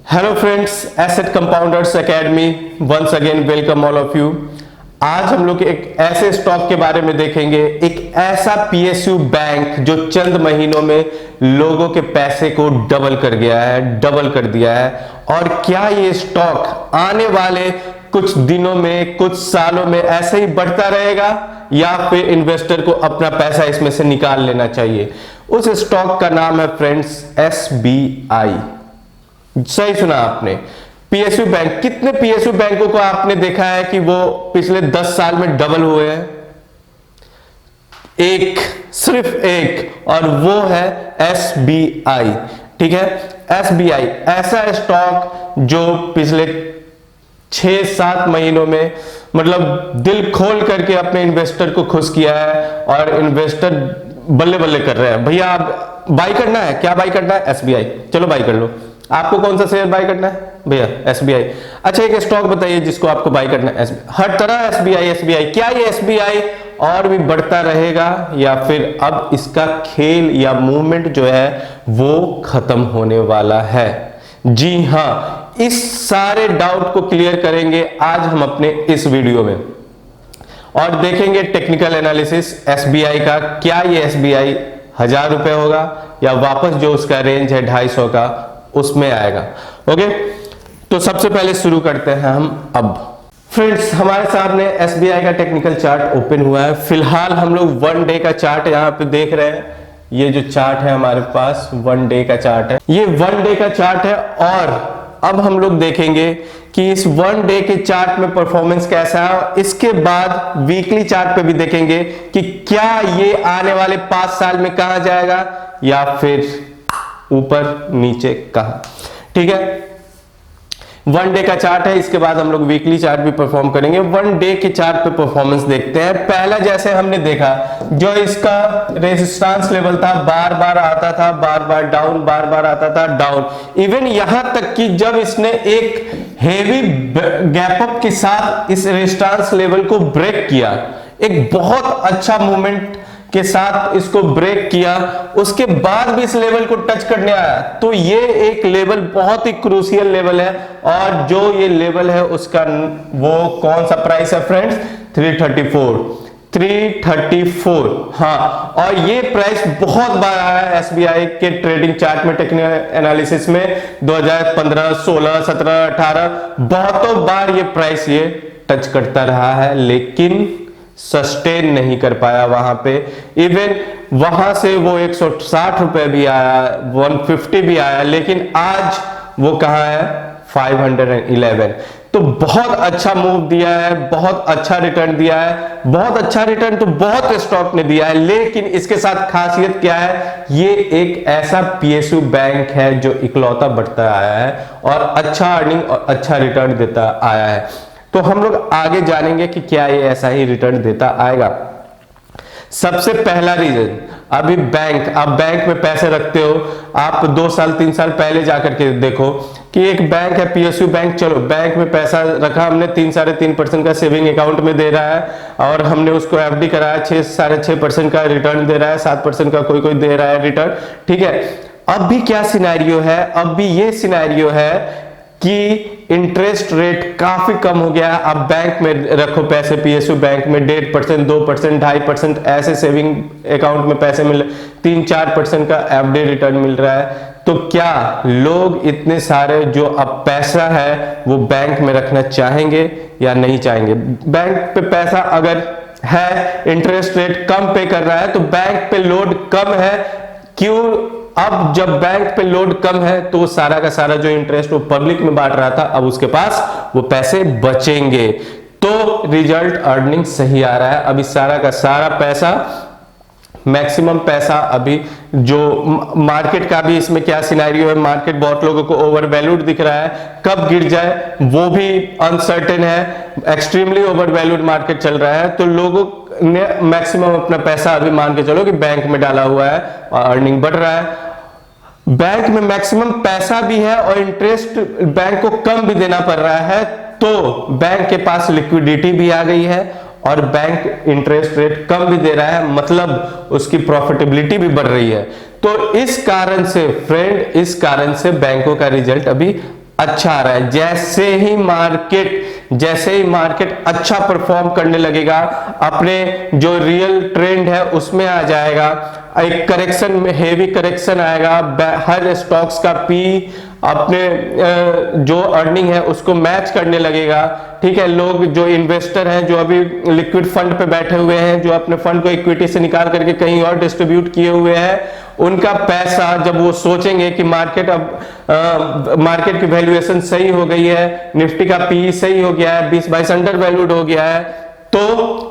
Hello friends, asset compounders academy once again welcome all of you. आज हम लोग एक ऐसे स्टॉक के बारे में देखेंगे, एक ऐसा पीएसयू बैंक जो चंद महीनों में लोगों के पैसे को डबल कर गया है, डबल कर दिया है। और क्या ये स्टॉक आने वाले कुछ दिनों में, कुछ सालों में ऐसे ही बढ़ता रहेगा या फिर इन्वेस्टर को अपना पैसा इसमें से निकाल लेना चाहिए? उस स्टॉक का नाम है फ्रेंड्स एसबीआई। सही सुना आपने, पीएसयू बैंक। कितने पीएसयू बैंकों को आपने देखा है कि वो पिछले 10 साल में डबल हुए हैं? एक, सिर्फ एक, और वो है एसबीआई। ठीक है, एसबीआई ऐसा स्टॉक जो पिछले 6-7 महीनों में मतलब दिल खोल करके अपने इन्वेस्टर को खुश किया है और इन्वेस्टर बल्ले बल्ले कर रहे हैं। भैया आप बाई करना है, क्या बाई करना है? एसबीआई। चलो बाई कर लो। आपको कौन सा शेयर बाय करना है भैया? एसबीआई। अच्छा, एक स्टॉक बताइए जिसको आपको बाय करना है। हर तरह एसबीआई एसबीआई। क्या ये एसबीआई और भी बढ़ता रहेगा या फिर अब इसका खेल या मूवमेंट जो है वो खत्म होने वाला है? जी हाँ, इस सारे डाउट को क्लियर करेंगे आज हम अपने इस वीडियो में और देखेंगे टेक्निकल एनालिसिस एसबीआई का। क्या ये एसबीआई 1000 रुपए होगा या वापस जो उसका रेंज है 250 का उसमें आएगा? ओके, तो सबसे पहले शुरू करते हैं हम। अब फ्रेंड्स, हमारे सामने एसबीआई का टेक्निकल चार्ट ओपन हुआ है। फिलहाल हम लोग 1 डे का चार्ट यहां पे देख रहे हैं। ये जो चार्ट है हमारे पास 1 डे का चार्ट है, ये 1 डे का चार्ट है। और अब हम लोग देखेंगे कि इस 1 डे के चार्ट में परफॉर्मेंस कैसा है। इसके बाद वीकली चार्ट पे भी देखेंगे कि क्या ये आने वाले 5 साल में कहां जाएगा या फिर ऊपर नीचे कहा। ठीक है, 1 डे का चार्ट है। इसके बाद हम लोग वीकली चार्ट भी परफॉर्म करेंगे। 1 डे के चार्ट पे परफॉर्मेंस देखते हैं। पहला जैसे हमने देखा, जो इसका रेजिस्टेंस लेवल था बार बार आता था, बार बार डाउन, बार बार आता था डाउन। इवन यहां तक कि जब इसने एक हेवी गैप अप के साथ इस रेजिस्टेंस लेवल को ब्रेक किया, एक बहुत अच्छा मूवमेंट के साथ इसको ब्रेक किया, उसके बाद भी इस लेवल को टच करने आया, तो ये एक लेवल बहुत ही क्रूशियल लेवल है। और जो ये लेवल है उसका वो कौन सा प्राइस है फ्रेंड्स? 334। हाँ, और ये प्राइस बहुत बार आया है एसबीआई के ट्रेडिंग चार्ट में, टेक्निकल एनालिसिस में 2015, 16, 17, 18 बहुतों बार ये प्राइस ये टच करता रहा है, लेकिन सस्टेन नहीं कर पाया वहां पे। इवन वहां से वो 160 रुपए भी आया, 150 भी आया, लेकिन आज वो कहां है? 511। तो बहुत अच्छा मूव दिया है, बहुत अच्छा रिटर्न दिया है। बहुत अच्छा रिटर्न तो बहुत स्टॉक ने दिया है, लेकिन इसके साथ खासियत क्या है? ये एक ऐसा पीएसयू बैंक है जो इकलौता बढ़ता आया है और अच्छा अर्निंग और अच्छा रिटर्न देता आया है। तो हम लोग आगे जानेंगे कि क्या ये ऐसा ही रिटर्न देता आएगा। सबसे पहला रीजन, अभी बैंक, आप बैंक में पैसे रखते हो, आप 2 साल 3 साल पहले जाकर के देखो कि एक बैंक है पीएसयू बैंक। चलो बैंक में पैसा रखा हमने, 3-3.5% का सेविंग अकाउंट में दे रहा है और हमने उसको एफडी कराया, 6-6.5% का रिटर्न दे रहा है, 7% का कोई कोई दे रहा है रिटर्न। ठीक है, अब भी क्या सिनेरियो है? अब भी ये सिनेरियो है कि इंटरेस्ट रेट काफी कम हो गया है। अब बैंक में रखो पैसे, पीएसयू बैंक में 1.5%, 2%, 2.5% ऐसे सेविंग अकाउंट में पैसे मिल, 3-4% का एफडी रिटर्न मिल रहा है। तो क्या लोग इतने सारे जो अब पैसा है वो बैंक में रखना चाहेंगे या नहीं चाहेंगे? बैंक पे पैसा अगर है, इंटरेस्ट रेट कम पे कर रहा है, तो बैंक पे लोड कम है। क्यों? अब जब बैंक पे लोड कम है तो सारा का सारा जो इंटरेस्ट वो पब्लिक में बांट रहा था, अब उसके पास वो पैसे बचेंगे, तो रिजल्ट अर्निंग सही आ रहा है। अभी सारा का सारा पैसा, मैक्सिमम पैसा अभी जो मार्केट का भी इसमें क्या सिनेरियो है, मार्केट बहुत लोगों को ओवर वैल्यूड दिख रहा है, कब गिर जाए वो भी अनसर्टेन है। एक्सट्रीमली ओवर वैल्यूड मार्केट चल रहा है, तो लोगों ने मैक्सिमम अपना पैसा अभी मान के चलो कि बैंक में डाला हुआ है और अर्निंग बढ़ रहा है। बैंक में मैक्सिमम पैसा भी है और इंटरेस्ट बैंक को कम भी देना पड़ रहा है, तो बैंक के पास लिक्विडिटी भी आ गई है और बैंक इंटरेस्ट रेट कम भी दे रहा है, मतलब उसकी प्रॉफिटेबिलिटी भी बढ़ रही है। तो इस कारण से फ्रेंड, इस कारण से बैंकों का रिजल्ट अभी अच्छा आ रहा है। जैसे ही मार्केट अच्छा परफॉर्म करने लगेगा, अपने जो रियल ट्रेंड है उसमें आ जाएगा, एक करेक्शन में हेवी करेक्शन आएगा, हर स्टॉक्स का पी अपने जो अर्निंग है उसको मैच करने लगेगा। ठीक है, लोग जो इन्वेस्टर हैं, जो अभी लिक्विड फंड पे बैठे हुए हैं, जो अपने फंड को इक्विटी से निकाल करके कहीं और डिस्ट्रीब्यूट किए हुए हैं, उनका पैसा जब वो सोचेंगे कि मार्केट की वैल्यूएशन सही हो गई है, निफ्टी का पी सही हो गया है, 20-22 अंडर वैल्यूड हो गया है, तो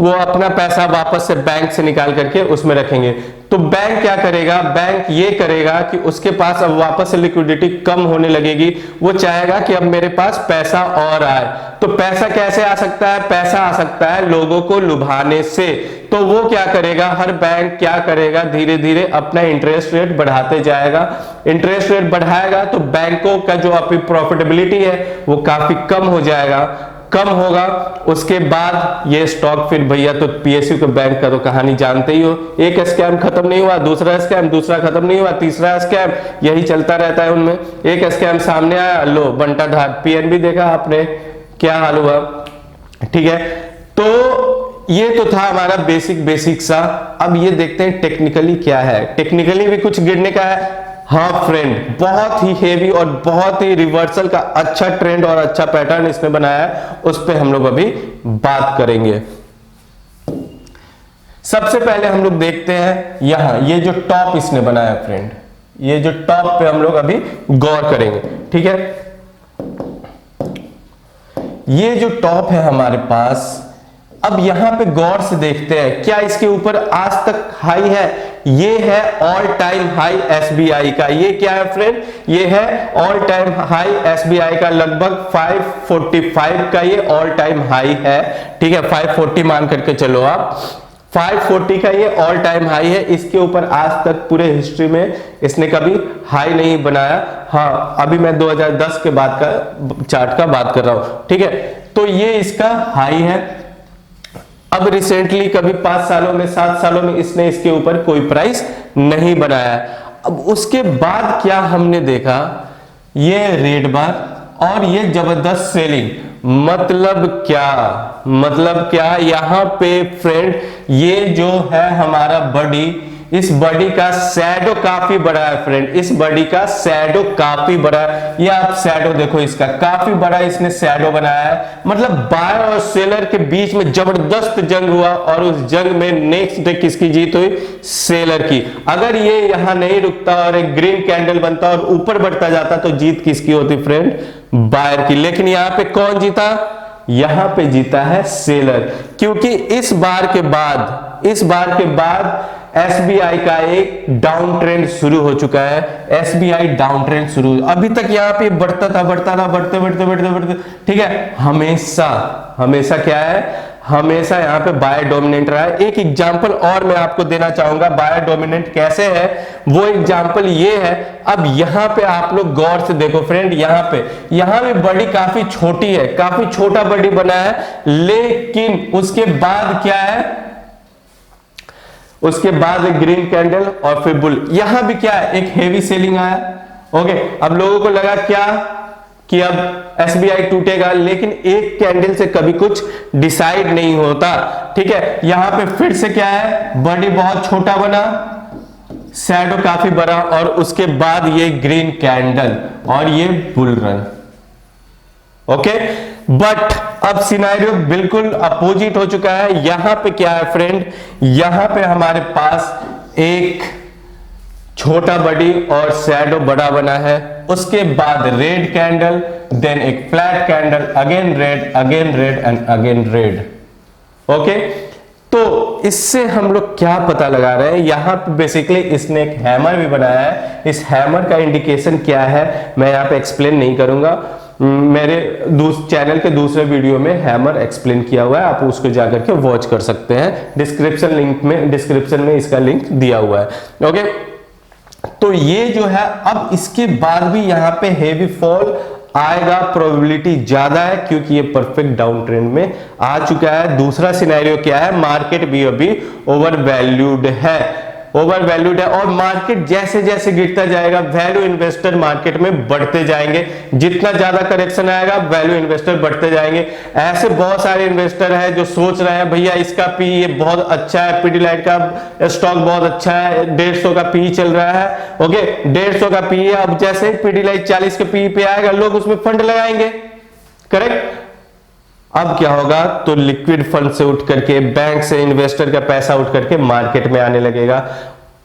वो अपना पैसा वापस से बैंक से निकाल करके उसमें रखेंगे। तो बैंक क्या करेगा? बैंक ये करेगा कि उसके पास अब वापस से लिक्विडिटी कम होने लगेगी, वो चाहेगा कि अब मेरे पास पैसा और आए। तो पैसा कैसे आ सकता है? पैसा आ सकता है लोगों को लुभाने से। तो वो क्या करेगा? हर बैंक क्या करेगा? धीरे धीरे अपना इंटरेस्ट रेट बढ़ाते जाएगा। इंटरेस्ट रेट बढ़ाएगा तो बैंकों का जो अभी प्रॉफिटेबिलिटी है वो काफी कम हो जाएगा, कम होगा। उसके बाद ये स्टॉक फिर भैया, तो पीएसयू के बैंक का तो कहानी जानते ही हो, एक स्कैम खत्म नहीं हुआ, दूसरा स्कैम, दूसरा खत्म नहीं हुआ, तीसरा स्कैम, यही चलता रहता है उनमें। एक स्कैम सामने आया, लो बंटाधार। पीएनबी देखा आपने क्या हाल हुआ? ठीक है, तो ये तो था हमारा बेसिक सा। अब ये देखते हैं टेक्निकली क्या है। टेक्निकली भी कुछ गिरने का है। हाँ फ्रेंड, बहुत ही हेवी और बहुत ही रिवर्सल का अच्छा ट्रेंड और अच्छा पैटर्न इसने बनाया है, उस पर हम लोग अभी बात करेंगे। सबसे पहले हम लोग देखते हैं यहां ये जो टॉप इसने बनाया फ्रेंड, ये जो टॉप पे हम लोग अभी गौर करेंगे। ठीक है, ये जो टॉप है हमारे पास, अब यहां पे गौर से देखते हैं क्या इसके ऊपर आज तक हाई है। ये है ऑल टाइम हाई एसबीआई का। ये क्या है फ्रेंड? ये है ऑल टाइम हाई एसबीआई का, लगभग 545 का ये ऑल टाइम हाई है। ठीक है, 540 मान करके चलो आप, 540 का ये ऑल टाइम हाई है। इसके ऊपर आज तक पूरे हिस्ट्री में इसने कभी हाई नहीं बनाया। हाँ, अभी मैं 2010 के बाद का चार्ट का बात कर रहा हूं। ठीक है, तो ये इसका हाई है। अब रिसेंटली कभी 5 सालों में, 7 सालों में इसने इसके ऊपर कोई प्राइस नहीं बनाया। अब उसके बाद क्या हमने देखा? ये रेड बार और ये जबरदस्त सेलिंग। मतलब क्या यहां पे फ्रेंड, ये जो है हमारा बॉडी, इस बॉडी का शैडो काफी बड़ा है फ्रेंड। इस बॉडी का शैडो काफी बड़ा है। ये आप शैडो देखो, इसका काफी बड़ा इसने शैडो बनाया है। मतलब बायर और सेलर के बीच में जबरदस्त जंग हुआ और उस जंग में नेक्स्ट डे किसकी जीत हुई? सेलर की। अगर ये यहां नहीं रुकता और एक ग्रीन कैंडल बनता और ऊपर बढ़ता जाता तो जीत किसकी होती फ्रेंड? बायर की। लेकिन यहां पे कौन जीता? यहां पे जीता है सेलर, क्योंकि इस बार के बाद एसबीआई का एक डाउन ट्रेंड शुरू हो चुका है। एसबीआई डाउन ट्रेंड शुरू, अभी तक यहां पे बढ़ता था, बढ़ते। ठीक है, हमेशा क्या है? हमेशा यहां पे बायर डोमिनेंट रहा है। एक एग्जांपल और मैं आपको देना चाहूंगा, बायर डोमिनेंट कैसे है, वो एग्जांपल ये है। अब यहां पे आप लोग गौर से देखो फ्रेंड, यहां भी बॉडी काफी छोटी है, काफी छोटा बॉडी बना है। लेकिन उसके बाद क्या है? उसके बाद एक ग्रीन कैंडल और फिर बुल। यहां भी क्या है? एक हेवी सेलिंग आया। ओके, अब लोगों को लगा क्या कि अब एसबीआई टूटेगा, लेकिन एक कैंडल से कभी कुछ डिसाइड नहीं होता। ठीक है, यहां पे फिर से क्या है? बॉडी बहुत छोटा बना, शैडो काफी बड़ा, और उसके बाद ये ग्रीन कैंडल और ये बुल रन। ओके, बट अब सिनेरियो बिल्कुल अपोजिट हो चुका है। यहां पे क्या है फ्रेंड? यहां पे हमारे पास एक छोटा बॉडी और शैडो बड़ा बना है। उसके बाद रेड कैंडल, देन एक flat candle, again red and again red. Okay, तो इससे हम लोग क्या पता लगा रहे हैं? यहां पे बेसिकली इसने एक हैमर भी बनाया है। इस हैमर का इंडिकेशन क्या है मैं यहां पे एक्सप्लेन नहीं करूंगा। मेरे चैनल के दूसरे वीडियो में हैमर एक्सप्लेन किया हुआ है, आप उसको जाकर के वॉच कर सकते हैं। डिस्क्रिप्शन में इसका लिंक दिया हुआ है। ओके, तो ये जो है, अब इसके बाद भी यहां पे हेवी फॉल आएगा, प्रोबेबिलिटी ज्यादा है, क्योंकि ये परफेक्ट डाउन ट्रेंड में आ चुका है। दूसरा सिनेरियो क्या है? मार्केट भी अभी ओवर वैल्यूड है। ओवर वैल्यूड है, और मार्केट जैसे जैसे गिरता जाएगा वैल्यू इन्वेस्टर मार्केट में बढ़ते जाएंगे, जितना ज्यादा करेक्शन आएगा वैल्यू इन्वेस्टर बढ़ते जाएंगे। ऐसे बहुत सारे इन्वेस्टर हैं जो सोच रहे हैं भैया इसका पी ये बहुत अच्छा है, पीडीलाइट का स्टॉक बहुत अच्छा है, 150 का पी चल रहा है, ओके 150 का पी है, अब जैसे पीडीलाइट 40 के पी पे आएगा लोग उसमें फंड लगाएंगे, करेक्ट। अब क्या होगा, तो लिक्विड फंड से उठ करके, बैंक से इन्वेस्टर का पैसा उठ करके मार्केट में आने लगेगा,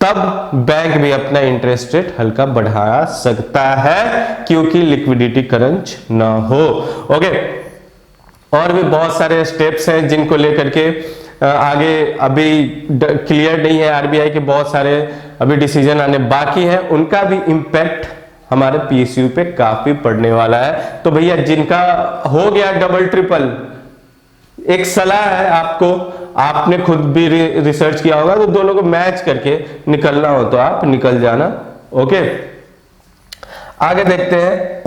तब बैंक भी अपना इंटरेस्ट रेट हल्का बढ़ा सकता है क्योंकि लिक्विडिटी क्रंच ना हो, ओके। और भी बहुत सारे स्टेप्स हैं जिनको लेकर के आगे अभी क्लियर नहीं है, आरबीआई के बहुत सारे अभी डिसीजन आने बाकी हैं, उनका भी इंपैक्ट हमारे पीएसयू पे काफी पड़ने वाला है। तो भैया जिनका हो गया डबल ट्रिपल, एक सलाह है आपको, आपने खुद भी रिसर्च किया होगा, तो दोनों को मैच करके निकलना हो तो आप निकल जाना, ओके। आगे देखते हैं।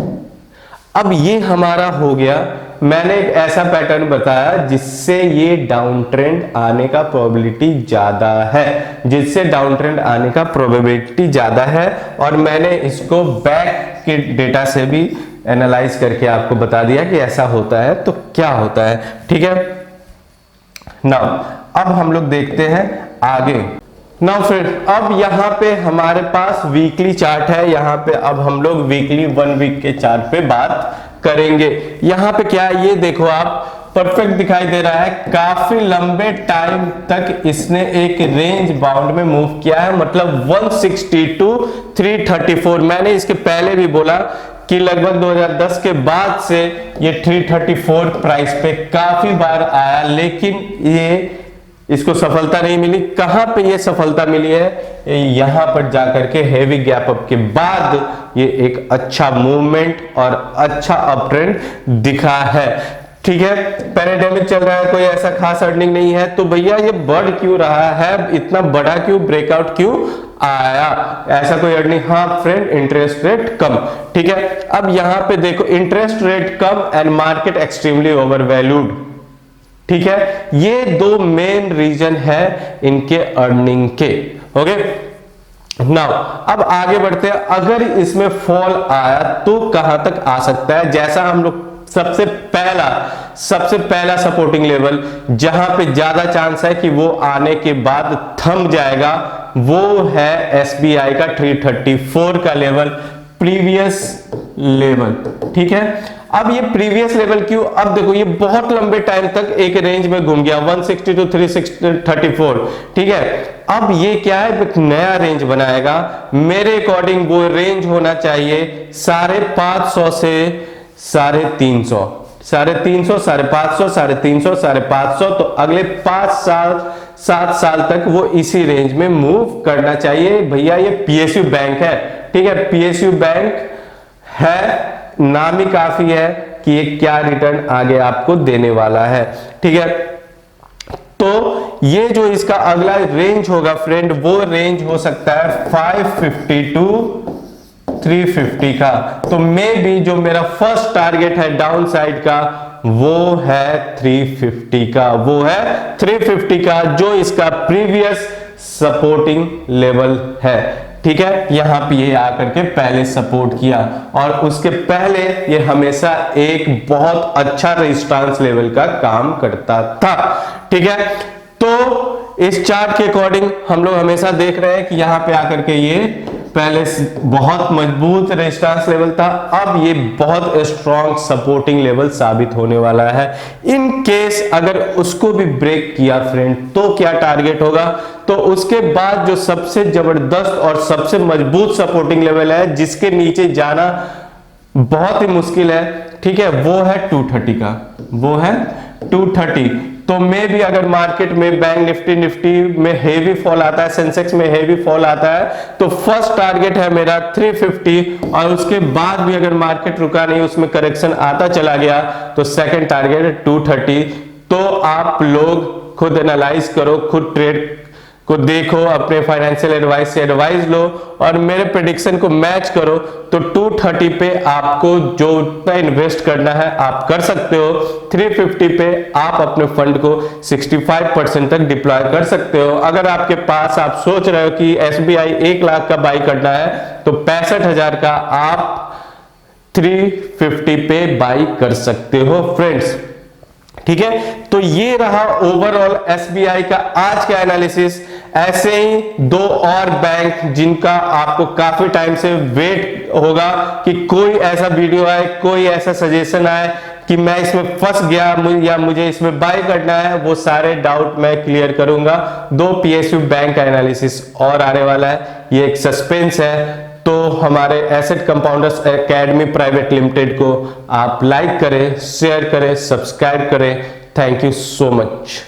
अब ये हमारा हो गया, मैंने एक ऐसा पैटर्न बताया जिससे ये डाउन ट्रेंड आने का प्रोबेबिलिटी ज्यादा है, जिससे डाउन ट्रेंड आने का प्रोबेबिलिटी ज्यादा है, और मैंने इसको बैक के डेटा से भी एनालाइज करके आपको बता दिया कि ऐसा होता है तो क्या होता है, ठीक है। नाउ अब हम लोग देखते हैं आगे। नाउ फ्रेंड, अब यहां पे हमारे पास वीकली चार्ट है, यहां पे अब हम लोग वीकली 1 वीक के चार्ट पे बात करेंगे। यहां पे क्या है, ये देखो आप, परफेक्ट दिखाई दे रहा है, काफी लंबे टाइम तक इसने एक रेंज बाउंड में मूव किया है, मतलब 160 टू 334। मैंने इसके पहले भी बोला कि लगभग 2010 के बाद से ये 334 प्राइस पे काफी बार आया, लेकिन ये इसको सफलता नहीं मिली। कहां पे ये सफलता मिली है, यहां पर जाकर के हेवी गैप अप के बाद ये एक अच्छा मूवमेंट और अच्छा अप ट्रेंड दिखा है, ठीक है। पैंडेमिक चल रहा है, कोई ऐसा खास अर्निंग नहीं है, तो भैया ये बढ़ क्यों रहा है, इतना बड़ा क्यों, ब्रेकआउट क्यों आया, ऐसा कोई अर्निंग, हाँ फ्रेंड इंटरेस्ट रेट कम, ठीक है। अब यहां पे देखो interest rate come and market extremely over valued, ठीक है। ये दो मेन रीजन है इनके अर्निंग के, ओके। नाउ अब आगे बढ़ते हैं, अगर इसमें फॉल आया तो कहां तक आ सकता है। जैसा हम लोग सबसे पहला सपोर्टिंग लेवल जहां पे ज्यादा चांस है कि वो आने के बाद थम जाएगा, वो है एसबीआई का 334 का लेवल, प्रीवियस लेवल, ठीक है। अब ये प्रीवियस लेवल क्यों, अब देखो ये बहुत लंबे टाइम तक एक रेंज में घूम गया 160 टू 334, ठीक है। अब ये क्या है, एक नया रेंज बनाएगा, मेरे अकॉर्डिंग वो रेंज होना चाहिए 550 से 350, 350, 550, 350, 550, तो अगले 5 साल 7 साल तक वो इसी रेंज में मूव करना चाहिए। भैया ये पीएसयू बैंक है, ठीक है, पीएसयू बैंक है, नाम ही काफी है कि ये क्या रिटर्न आगे आपको देने वाला है, ठीक है। तो ये जो इसका अगला रेंज होगा फ्रेंड, वो रेंज हो सकता है 550 टू 350 का, तो मे बी जो मेरा फर्स्ट टारगेट है डाउन साइड का वो है 350 का, वो है 350 का, जो इसका प्रीवियस सपोर्टिंग लेवल है, ठीक है। यहां पे ये आकर के पहले सपोर्ट किया, और उसके पहले ये हमेशा एक बहुत अच्छा रेजिस्टेंस लेवल का काम करता था, ठीक है। तो इस चार्ट के अकॉर्डिंग हम लोग हमेशा देख रहे हैं कि यहां पे आकर के ये पहले बहुत मजबूत रेजिस्टेंस लेवल था, अब ये बहुत स्ट्रॉन्ग सपोर्टिंग लेवल साबित होने वाला है। इन केस अगर उसको भी ब्रेक किया फ्रेंड, तो क्या टारगेट होगा, तो उसके बाद जो सबसे जबरदस्त और सबसे मजबूत सपोर्टिंग लेवल है जिसके नीचे जाना बहुत ही मुश्किल है, ठीक है, वो है 230 का, वो है 230। तो मैं भी अगर मार्केट में बैंक निफ्टी में हेवी फॉल आता है, सेंसेक्स में हेवी फॉल आता है, तो फर्स्ट टारगेट है मेरा 350, और उसके बाद भी अगर मार्केट रुका नहीं, उसमें करेक्शन आता चला गया, तो सेकंड टारगेट है 230। तो आप लोग खुद एनालाइज करो, खुद ट्रेड को देखो, अपने फाइनेंशियल एडवाइस से एडवाइस लो और मेरे प्रेडिक्शन को मैच करो, तो 230 पे आपको जो उतना इन्वेस्ट करना है आप कर सकते हो। 350 पे आप अपने फंड को 65% तक डिप्लॉय कर सकते हो। अगर आपके पास, आप सोच रहे हो कि एसबीआई 1 लाख का बाई करना है, तो 65,000 का आप 350 पे बाई कर सकते हो फ्रेंड्स। ठीक है, तो ये रहा ओवरऑल एसबीआई का आज का एनालिसिस। ऐसे ही 2 और बैंक जिनका आपको काफी टाइम से वेट होगा कि कोई ऐसा वीडियो आए, कोई ऐसा सजेशन आए कि मैं इसमें फंस गया या मुझे इसमें बाय करना है, वो सारे डाउट मैं क्लियर करूंगा। 2 पीएसयू बैंक का एनालिसिस और आने वाला है, ये एक सस्पेंस है। तो हमारे asset compounders academy private limited को आप लाइक करें, शेयर करें, सब्सक्राइब करें। Thank you so much.